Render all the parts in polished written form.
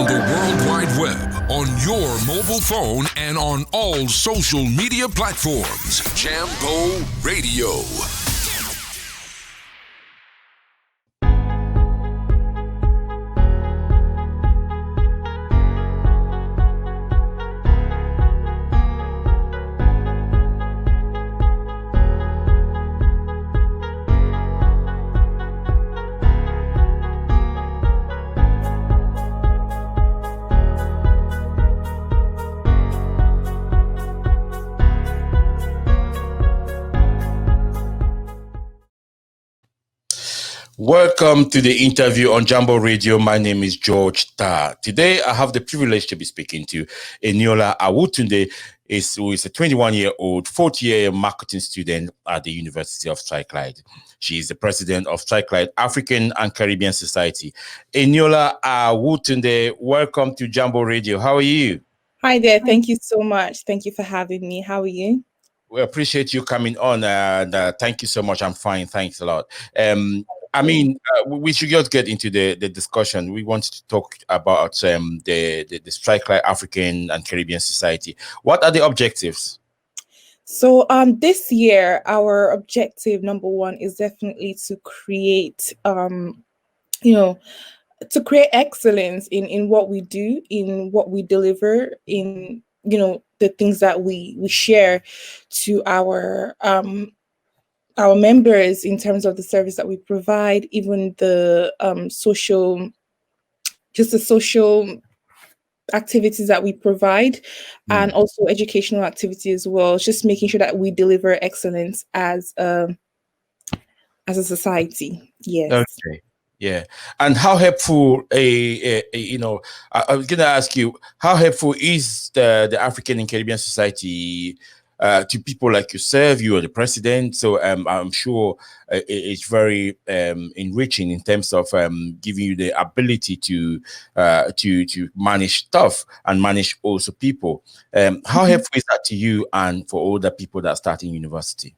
around the World Wide Web on your mobile phone and on all social media platforms. Jambo Radio. Welcome to the interview on Jambo Radio. My name is George Ta. Today, I have the privilege to be speaking to Eniola Awotunde, who is a 21-year-old, fourth-year marketing student at the University of Strathclyde. She is the president of Strathclyde African and Caribbean Society. Eniola Awotunde, welcome to Jambo Radio. How are you? Hi there. Thank you so much. Thank you for having me. How are you? We appreciate you coming on, and thank you so much. I'm fine. Thanks a lot. We should just get into the discussion. We want to talk about the Strathclyde African and Caribbean Society. What are the objectives? So this year, our objective number one is definitely to create, to create excellence in what we do, in what we deliver, in the things that we share to our members in terms of the service that we provide, even the social activities that we provide, and also educational activity as well. Just making sure that we deliver excellence as a society. Yes. Okay. Yeah. And how helpful I was going to ask you, how helpful is the African and Caribbean Society to people like yourself? You are the president, so I'm sure it's very enriching in terms of giving you the ability to manage stuff and manage also people. How helpful is that to you and for all the people that start in university?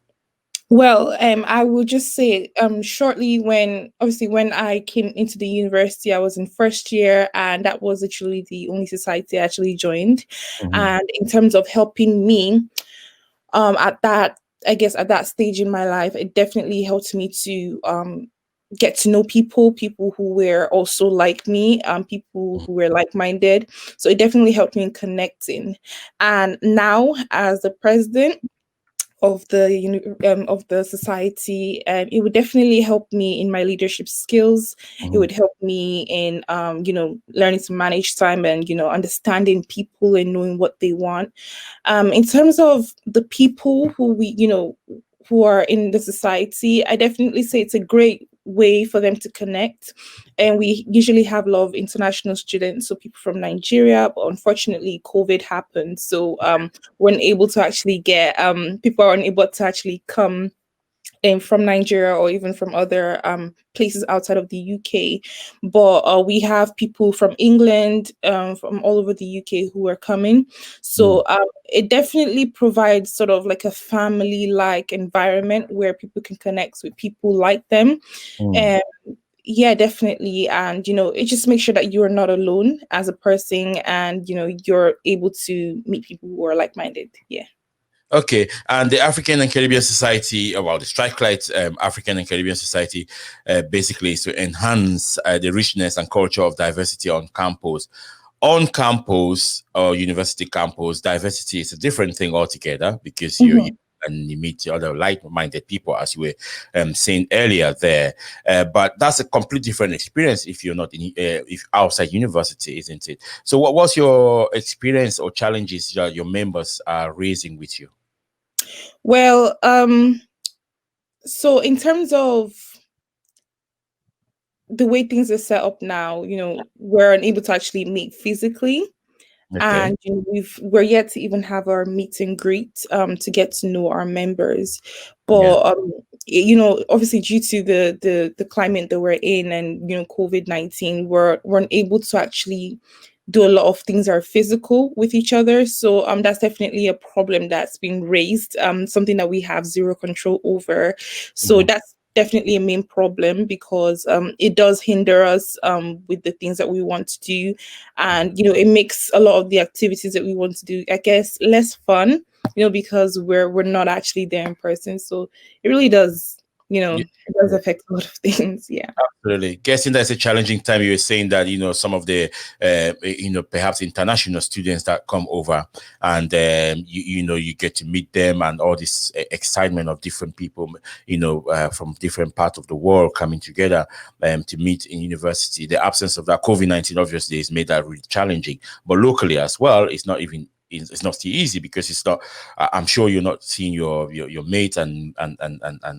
Well, I will just say shortly when I came into the university, I was in first year, and that was actually the only society I actually joined. And in terms of helping me, at that stage in my life, it definitely helped me to get to know people who were also like me, people who were like-minded. So it definitely helped me in connecting. And now, as the president of the society, it would definitely help me in my leadership skills. It would help me in learning to manage time and understanding people and knowing what they want. In terms of the people who are in the society, I definitely say it's a great way for them to connect. And we usually have a lot of international students, so people from Nigeria, but unfortunately COVID happened, so we're unable to actually get people are unable to actually come in from Nigeria or even from other places outside of the UK. But we have people from England, from all over the UK who are coming. So it definitely provides sort of like a family-like environment where people can connect with people like them. And yeah, definitely. And, it just makes sure that you are not alone as a person, and, you're able to meet people who are like-minded. Yeah. Okay, and the African and Caribbean Society, the Strathclyde African and Caribbean Society, basically is to enhance the richness and culture of diversity on campus. On campus or university campus, diversity is a different thing altogether, because you meet other like-minded people, as you were saying earlier there. But that's a completely different experience if you're not if outside university, isn't it? So what was your experience or challenges that your members are raising with you? Well, so in terms of the way things are set up now, we're unable to actually meet physically. Okay. And we're yet to even have our meet and greet to get to know our members. But obviously due to the climate that we're in and COVID-19, we're unable to actually do a lot of things that are physical with each other. So that's definitely a problem that's been raised, something that we have zero control over. So that's definitely a main problem, because it does hinder us with the things that we want to do, and it makes a lot of the activities that we want to do, I guess, less fun, because we're not actually there in person. So it really does, Yeah. it does affect a lot of things. Yeah. Absolutely. Guessing that's a challenging time. You were saying that, some of the, perhaps international students that come over, and, you get to meet them, and all this excitement of different people, from different parts of the world coming together to meet in university. The absence of that COVID-19 obviously has made that really challenging. But locally as well, it's not still easy, because it's not, I'm sure you're not seeing your mates and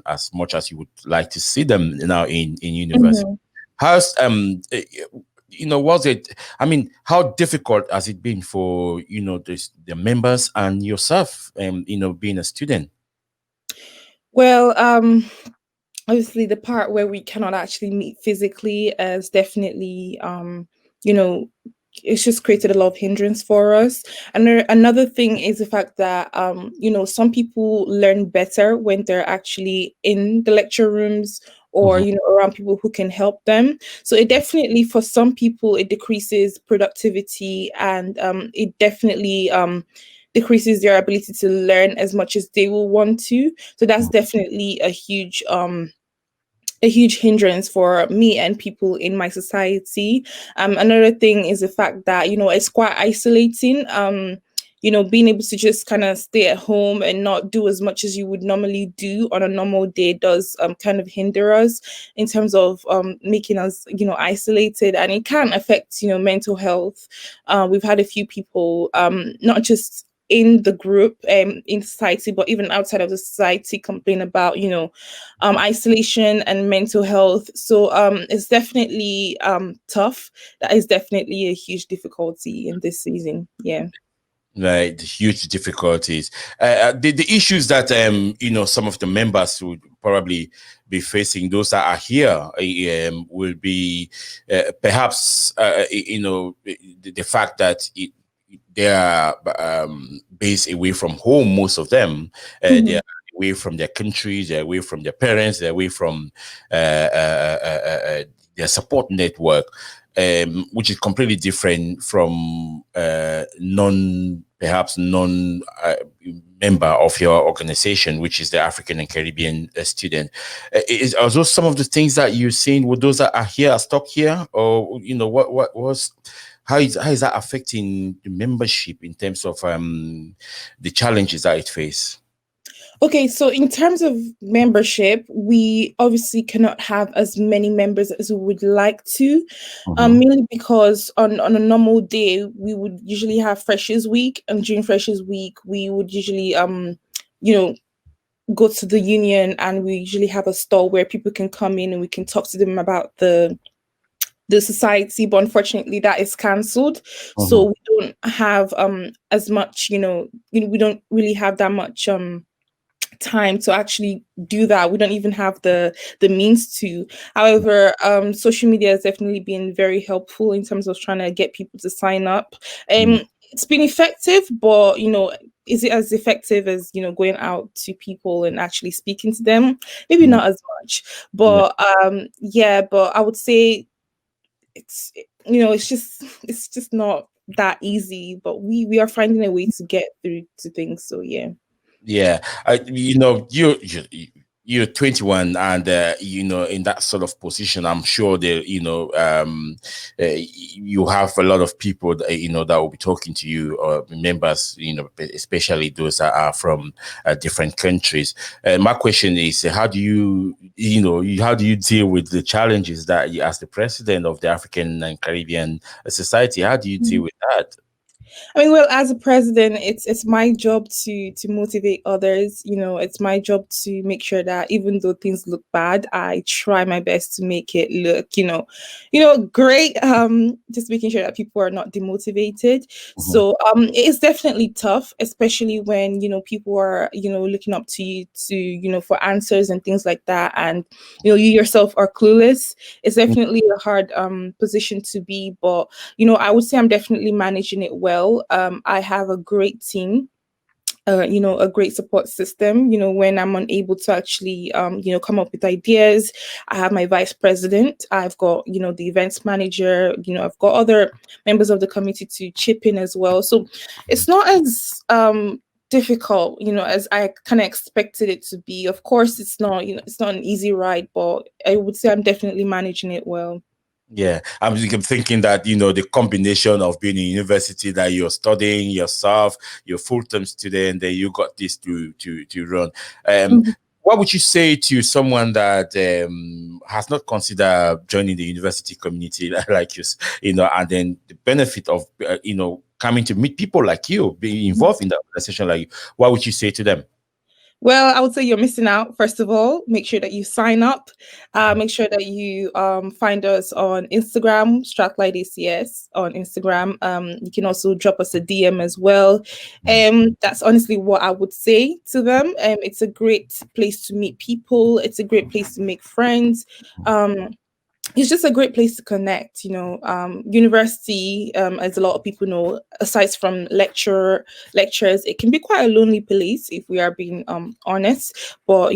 as much as you would like to see them now in university. Mhm. How's was it, I mean, how difficult has it been for the members and yourself, being a student? Well, obviously the part where we cannot actually meet physically is definitely, you know it's just created a lot of hindrance for us. And another thing is the fact that some people learn better when they're actually in the lecture rooms, or Mhm. around people who can help them. So it definitely, for some people, it decreases productivity, and it definitely decreases their ability to learn as much as they will want to. So that's definitely a huge hindrance for me and people in my society. Another thing is the fact that it's quite isolating. Being able to just kind of stay at home and not do as much as you would normally do on a normal day does kind of hinder us in terms of making us isolated, and it can affect mental health. We've had a few people, not just in the group, in society, but even outside of the society, complain about isolation and mental health. So it's definitely tough. That is definitely a huge difficulty in this season. Yeah. Right, the huge difficulties, the issues that some of the members would probably be facing, those that are here, will be perhaps the fact that they are based away from home. Most of them, they Mhm. are away from their countries, they're away from their parents, they're away from their support network, which is completely different from non member of your organization, which is the African and Caribbean student. Are those some of the things that you're seeing with those that are here, are stuck here, or what was? How is that affecting the membership in terms of the challenges that it face? Okay, so in terms of membership, we obviously cannot have as many members as we would like to, Mhm. mainly because on a normal day, we would usually have Freshers Week, and during Freshers Week, we would usually, you know, go to the union, and we usually have a stall where people can come in and we can talk to them about the society. But unfortunately, that is cancelled, so Mhm. we don't have as much, we don't really have that much time to actually do that. We don't even have the means to. However, social media has definitely been very helpful in terms of trying to get people to sign up. Mm. It's been effective, but is it as effective as going out to people and actually speaking to them? Maybe Mm. not as much. Yeah. But yeah, but I would say it's it's just not that easy, but we are finding a way to get through to things. So yeah. Yeah, you're 21, and in that sort of position, I'm sure that you have a lot of people that, that will be talking to you, or members, especially those that are from different countries. My question is, how do how do you deal with the challenges that you, as the president of the African and Caribbean Society, how do you deal with that? I mean, well, as a president, it's my job to motivate others. It's my job to make sure that even though things look bad, I try my best to make it look, great. Just making sure that people are not demotivated. Mhm. So it's definitely tough, especially when people are looking up to you to for answers and things like that, and you yourself are clueless. It's definitely a hard position to be, but I would say I'm definitely managing it well. I have a great team. a great support system. When I'm unable to actually, come up with ideas, I have my vice president. I've got, the events manager. I've got other members of the committee to chip in as well. So it's not as difficult, as I kind of expected it to be. Of course, it's not, it's not an easy ride, but I would say I'm definitely managing it well. Yeah, I'm thinking that, the combination of being in university, that you're studying yourself, you're full-time student, then you got this to run. What would you say to someone that has not considered joining the university community like you, and then the benefit of, coming to meet people like you, being involved in that organization like you? What would you say to them? Well, I would say you're missing out. First of all, make sure that you sign up. Make sure that you find us on Instagram, Strathclyde ACS on Instagram. You can also drop us a DM as well. That's honestly what I would say to them. It's a great place to meet people. It's a great place to make friends. It's just a great place to connect. University, as a lot of people know, aside from lectures, it can be quite a lonely place if we are being honest. But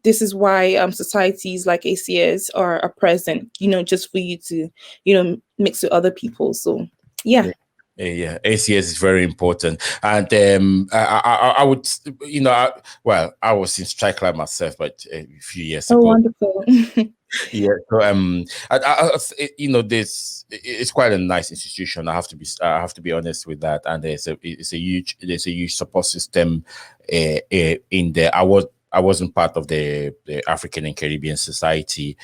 this is why societies like ACS are present. Just for you to mix with other people. So yeah. Yeah, ACS is very important, and I would, I was in Strathclyde myself, but a few years ago. Wonderful. Yeah, so this, it's quite a nice institution. I have to be honest with that, and there's a huge support system in there. I wasn't part of the African and Caribbean Society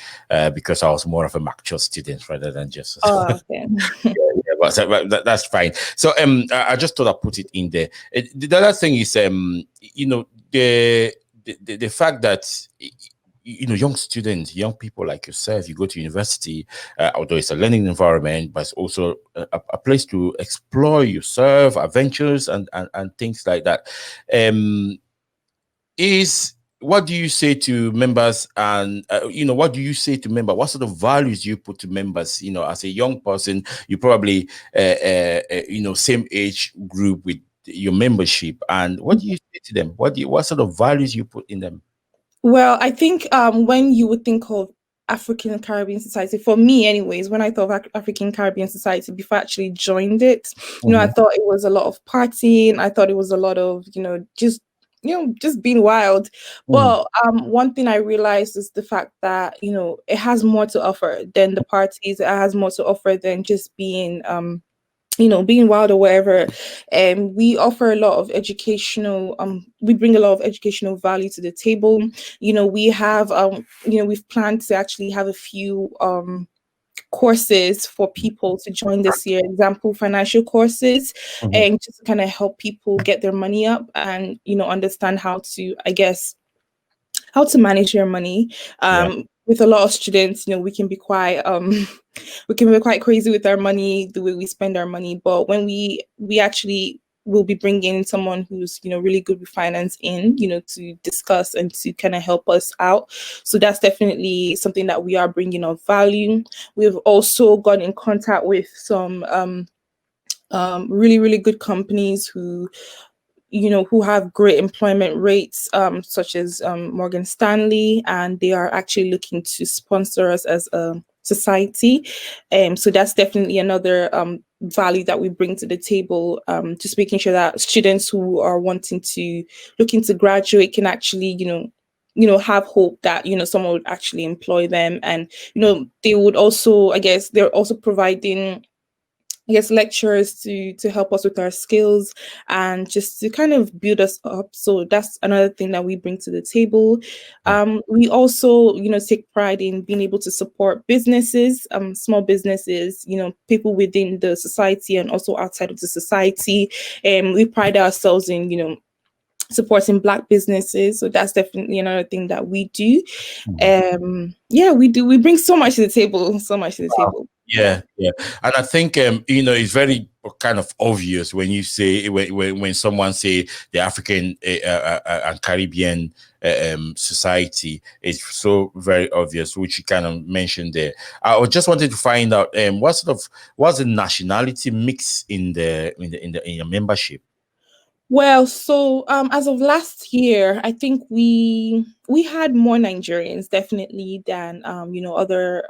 because I was more of a mature student rather than just. Oh, okay. But that's fine. So I just thought I'd put it in there. The other thing is the fact that young people like yourself, you go to university, although it's a learning environment, but it's also a place to explore yourself, adventures and things like that. What do you say to members, and what do you say to members? What sort of values do you put to members? As a young person, you probably same age group with your membership, and what do you say to them? What sort of values you put in them? Well, I think when you would think of African and Caribbean Society, for me anyways, when I thought of African Caribbean Society before I actually joined it, I thought it was a lot of partying. I thought it was a lot of, just being wild. But one thing I realized is the fact that, it has more to offer than the parties. It has more to offer than just being being wild or whatever. And we offer a lot of educational, we bring a lot of educational value to the table. We have, we've planned to actually have a few courses for people to join this year, example, financial courses, and just kind of help people get their money up and, understand how to, how to manage your money. With a lot of students, we can be quite crazy with our money, the way we spend our money. But when we actually will be bringing someone who's really good with finance in, to discuss and to kind of help us out. So that's definitely something that we are bringing of value. We've also got in contact with some really, really good companies who have great employment rates, such as Morgan Stanley, and they are actually looking to sponsor us as a society. So that's definitely another value that we bring to the table, just making sure that students who are looking to graduate can actually, have hope that, someone would actually employ them. And, they would also, they're also providing lecturers to help us with our skills and just to kind of build us up. So that's another thing that we bring to the table. We also, take pride in being able to support businesses, small businesses, people within the society and also outside of the society. And we pride ourselves in, supporting Black businesses. So that's definitely another thing that we do. We bring so much to the table, Yeah. And I think it's very kind of obvious when you say when someone say the African and Caribbean society. Is so very obvious, which you kind of mentioned there. I just wanted to find out what's the nationality mix in your membership? Well, so as of last year, I think we had more Nigerians definitely than other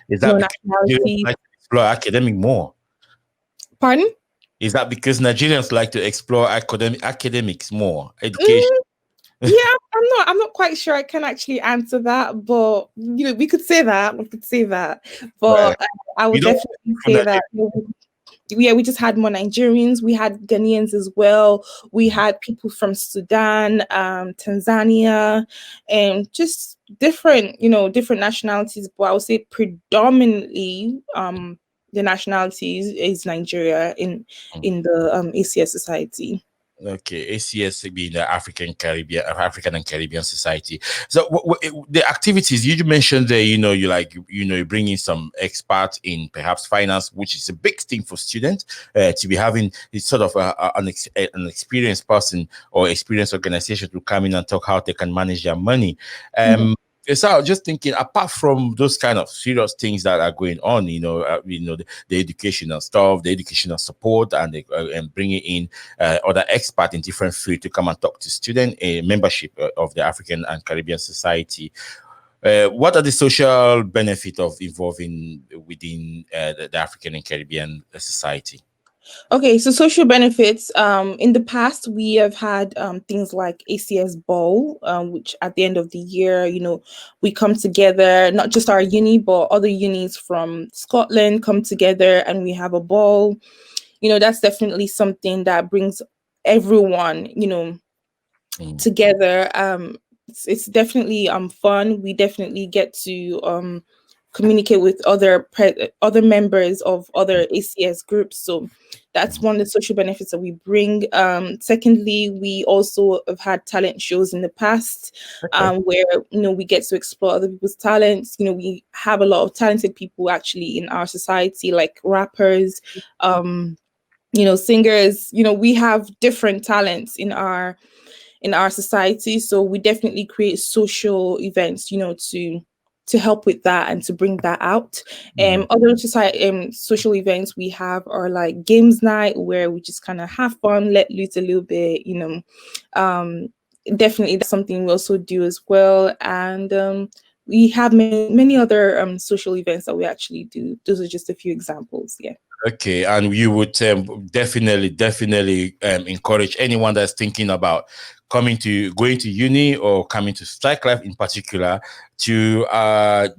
Is that because Nigerians nationalities. like to explore academic more? Pardon? Is that because Nigerians like to explore academics more, education? Mm, yeah, I'm not quite sure I can actually answer that, but we could say that. We could say that. Well, But I you would don't definitely for say Nigeria. that yeah, we just had more Nigerians, we had Ghanaians as well, we had people from Sudan, Tanzania, and just different nationalities. But I would say predominantly the nationalities is Nigeria in the ACS society. Okay, ACS being the African and Caribbean Society. So the activities you mentioned there, you bring in some experts in perhaps finance, which is a big thing for students to be having this sort of an experienced person or experienced organization to come in and talk how they can manage their money. Mhm. So I was just thinking, apart from those kind of serious things that are going on, the educational stuff, the educational support, and bringing in other experts in different fields to come and talk to student membership of the African and Caribbean Society. What are the social benefits of involving within the African and Caribbean Society? Okay, so social benefits. In the past, we have had things like ACS Bowl, which at the end of the year, we come together, not just our uni, but other unis from Scotland come together and we have a ball. That's definitely something that brings everyone, together. It's definitely fun. We definitely get to communicate with other members of other ACS groups. So that's one of the social benefits that we bring. Secondly, we also have had talent shows in the past, Okay. where we get to explore other people's talents. We have a lot of talented people actually in our society, like rappers, singers. We have different talents in our society. So we definitely create social events, to help with that and to bring that out. Other society social events we have are like games night, where we just kind of have fun, let loose a little bit. Um, Definitely that's something we also do as well. And we have many other social events that we actually do. Those are just a few examples. Yeah. Okay, and you would definitely encourage anyone that's thinking about going to uni or coming to Strathclyde in particular to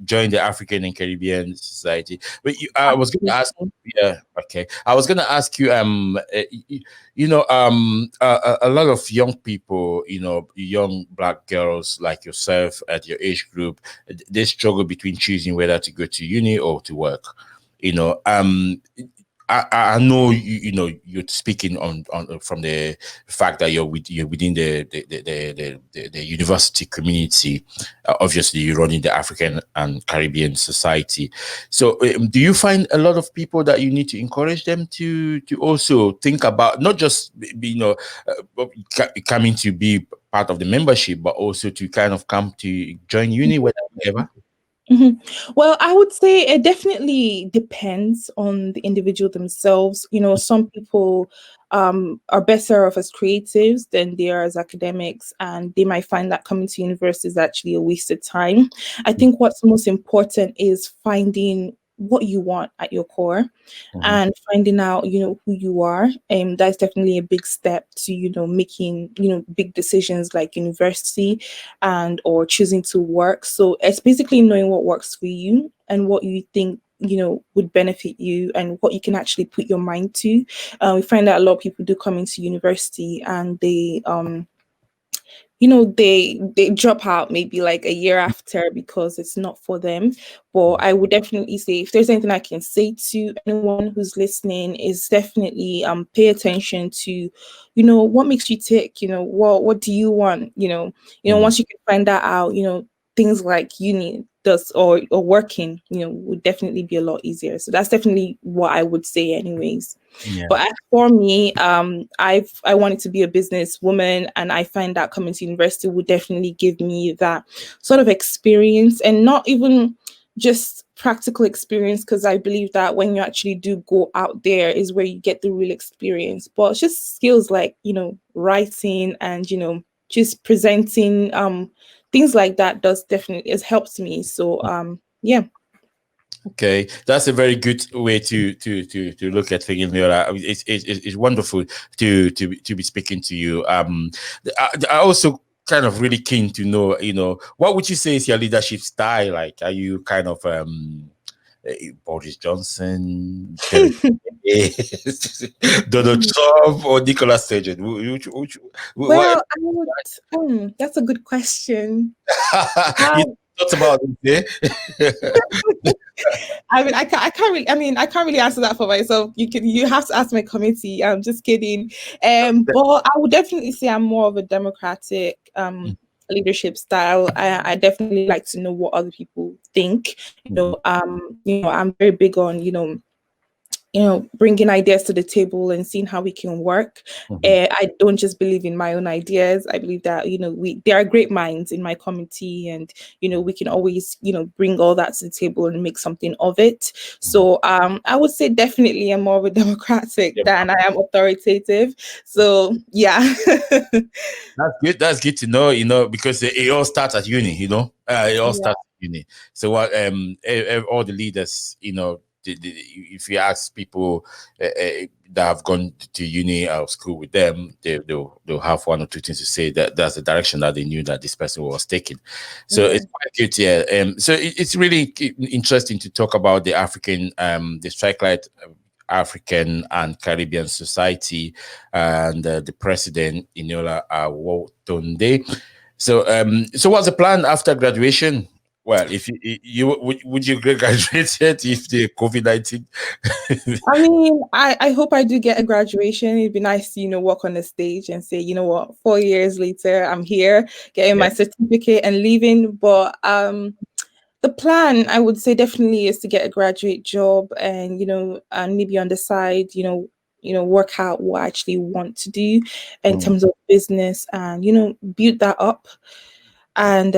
join the African and Caribbean Society. But I was going to ask, Absolutely. yeah, okay, I was going to ask you, a lot of young people, young Black girls like yourself at your age group, they struggle between choosing whether to go to uni or to work. You know, I know you're speaking on from the fact that you're within the university community. Obviously, you're running the African and Caribbean Society. So, do you find a lot of people that you need to encourage them to also think about not just coming to be part of the membership, but also to kind of come to join uni, whatever? Mhm. Well, I would say it definitely depends on the individual themselves. Some people are better off as creatives than they are as academics, and they might find that coming to university is actually a waste of time. I think what's most important is finding what you want at your core Mhm. and finding out who you are. That's definitely a big step to making big decisions like university and or choosing to work. So it's basically knowing what works for you and what you think would benefit you and what you can actually put your mind to. We find that a lot of people do come into university and they drop out maybe like a year after because it's not for them. But I would definitely say, if there's anything I can say to anyone who's listening, is definitely pay attention to what makes you tick. What do you want? Mhm. Once you can find that out, things like uni does or working would definitely be a lot easier. So that's definitely what I would say anyways. Yeah. But as for me, I wanted to be a businesswoman, and I find that coming to university would definitely give me that sort of experience, and not even just practical experience, because I believe that when you actually do go out there is where you get the real experience. But it's just skills like, writing and, just presenting, things like that does definitely, it helps me. So, yeah. Okay, that's a very good way to look at things, Leora. It's wonderful to be speaking to you. I also kind of really keen to know, what would you say is your leadership style? Like, are you kind of Boris Johnson, Donald Trump, or Nicolas Sturgeon? Well, I would. That's a good question. You thought about it, I mean, I can't really. I mean, I can't really answer that for myself. You have to ask my committee. I'm just kidding. But I would definitely say I'm more of a democratic leadership style. I definitely like to know what other people think. I'm very big on bringing ideas to the table and seeing how we can work. I don't just believe in my own ideas. I believe that, there are great minds in my committee, and, we can always, bring all that to the table and make something of it. So I would say definitely I'm more of a democratic than I am authoritative. So, yeah. That's good. That's good to know, because it all starts at uni, it all starts at uni. So what, all the leaders, if you ask people that have gone to uni or school with them, they'll have one or two things to say. That's the direction that they knew that this person was taking. So it's quite good, yeah. So it's really interesting to talk about the the Strathclyde African and Caribbean Society and the president, Eniola Awotunde. So, what's the plan after graduation? Well, if you would you graduate yet if the COVID-19? I mean, I hope I do get a graduation. It'd be nice to, walk on the stage and say, you know what, 4 years later, I'm here, getting my certificate and leaving. But the plan, I would say, definitely is to get a graduate job and, and maybe on the side, work out what I actually want to do in terms of business and, build that up. And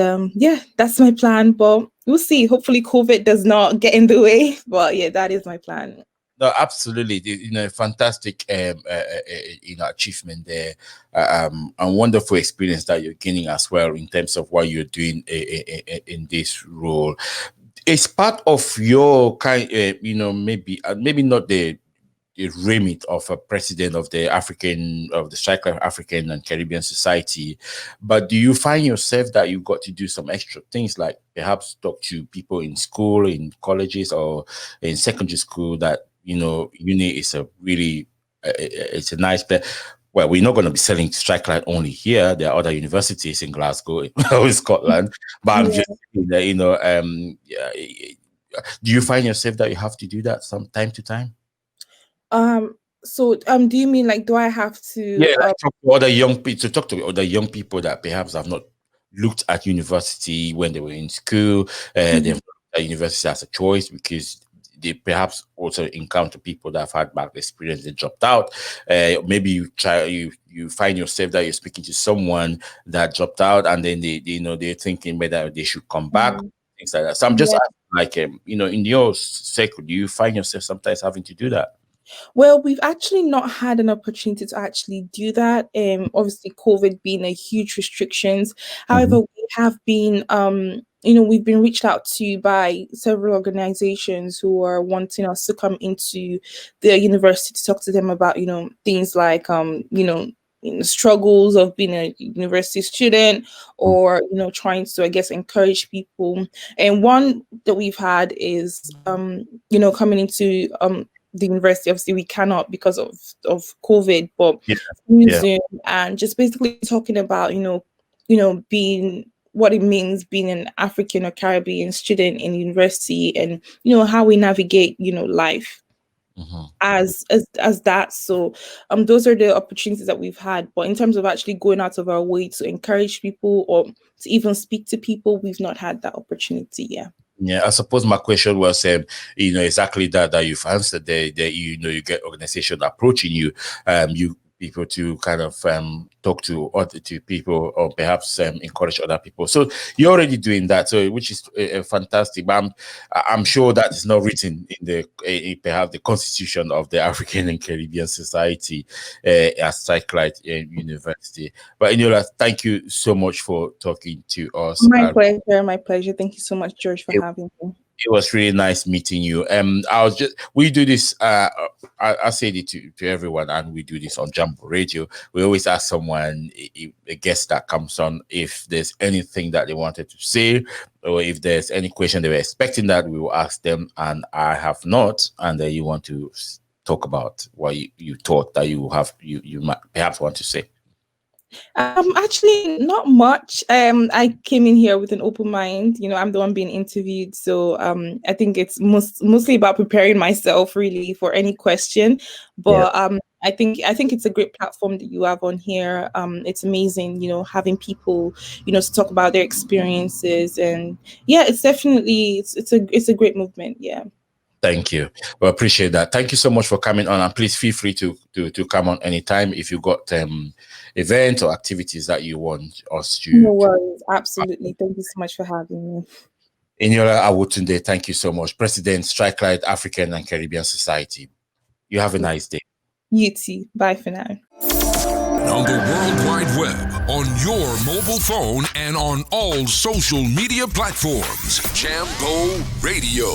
that's my plan. But we'll see. Hopefully COVID does not get in the way. But yeah, that is my plan. No, absolutely. Fantastic, achievement there, and wonderful experience that you're gaining as well in terms of what you're doing in this role. It's part of your kind, maybe not the remit of a president of the Strathclyde African and Caribbean Society, but do you find yourself that you got to do some extra things, like perhaps talk to people in school, in colleges, or in secondary school that uni is a really it's a nice place. Well, we're not going to be selling Strathclyde only here. There are other universities in Glasgow or in Scotland, but I'm just saying that do you find yourself that you have to do that from time to time? So do you mean, like, do I have to talk to other young people that perhaps have not looked at university when they were in school, they've looked at university as a choice because they perhaps also encounter people that have had bad experience, they dropped out. Maybe you find yourself that you're speaking to someone that dropped out, and then they're thinking whether they should come back, things like that. So I'm just asking, in your circle, do you find yourself sometimes having to do that? Well, we've actually not had an opportunity to actually do that. Obviously, COVID being a huge restrictions. However, we have been, we've been reached out to by several organizations who are wanting us to come into the university to talk to them about, things like, struggles of being a university student, or trying to, I guess, encourage people. And one that we've had is coming into the university. Obviously we cannot because of COVID, but Zoom, and just basically talking about being what it means being an African or Caribbean student in university, and how we navigate life as that. So those are the opportunities that we've had, but in terms of actually going out of our way to encourage people or to even speak to people, we've not had that opportunity yet. Yeah, I suppose my question was, exactly that you've answered. You get organization approaching you. You people to kind of talk to other people, or perhaps encourage other people. So you're already doing that, so which is fantastic. But I'm sure that is not written in the perhaps the constitution of the African and Caribbean Society at Strathclyde University. But Eniola, thank you so much for talking to us. My pleasure. My pleasure. Thank you so much, George, for having me. It was really nice meeting you. We do this. I say it to everyone, and we do this on Jambo Radio. We always ask someone, a guest that comes on, if there's anything that they wanted to say, or if there's any question they were expecting that we will ask them, and I have not, and then you want to talk about what you thought that you might perhaps want to say. Actually, not much. I came in here with an open mind. I'm the one being interviewed, so I think it's mostly about preparing myself really for any question. But I think it's a great platform that you have on here. It's amazing, having people, to talk about their experiences, and it's definitely it's a great movement. Yeah. Thank you. Well, appreciate that. Thank you so much for coming on, and please feel free to come on anytime if you got events or activities that you want us to. No worries. Absolutely. Thank you so much for having me. Eniola Awotunde, thank you so much. President, Strathclyde African and Caribbean Society. You have a nice day. You too. Bye for now. On the World Wide Web, on your mobile phone, and on all social media platforms. Jambo Radio.